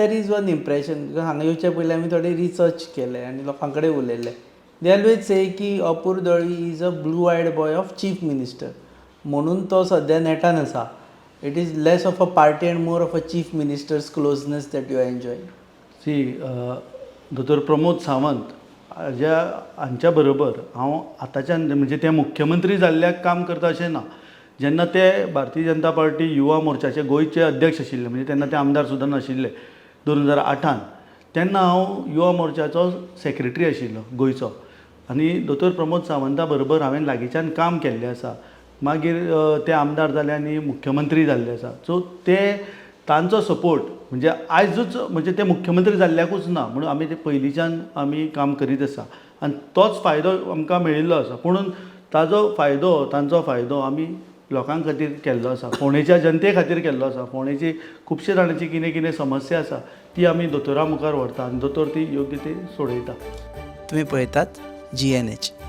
There is one impression, हांगा येवच्या पयलीं आमी थोडे रिसर्च केले आनी लोकां कडेन उलयले. दे ऑलवेज से की अपूर Dalvi is a blue eyed boy of chief minister, म्हणून तो सद्या नेटान आसा. It is less of a party and more of a chief minister's closeness that you are enjoying. Doctor Pramod Sawant हांच्या बरोबर हांव आतांच्यान म्हणजे ते मुख्यमंत्री जाल्ल्याक काम करता अशें ना. जेन्ना ते भारतीय जनता पार्टी युवा मोर्चाचे गोंयचे अध्यक्ष आशिल्ले, म्हणजे तेन्ना ते आमदार सुद्दां नाशिल्ले 2008, तेन्ना हांव युवा मोर्चाचो सेक्रेटरी आशिल्लो गोंयचो. आनी दोतोर प्रमोद सावंता बरोबर हांवें लागींच्यान काम केल्लें आसा. मागीर ते आमदार जाले आनी मुख्यमंत्री जाल्ले आसा. सो तांचो सपोर्ट म्हणजे आयजूच म्हणजे ते मुख्यमंत्री जाल्ल्याकूच ना, म्हणून आमी ते पयलींच्यान आमी काम करीत आसा आनी तोच फायदो आमकां मेळिल्लो आसा. पुणून तांचो फायदो आमी लोकां खातीर केल्लो आसा, फोंडेच्या जनते खातीर केल्लो आसा. फोंडेची खुबशे जाणांची कितें समस्या आसा ती आमी दोतोरा मुखार व्हरता आनी दोतोर ती योग्य ती सोडयता. तुमी पळयतात GNH.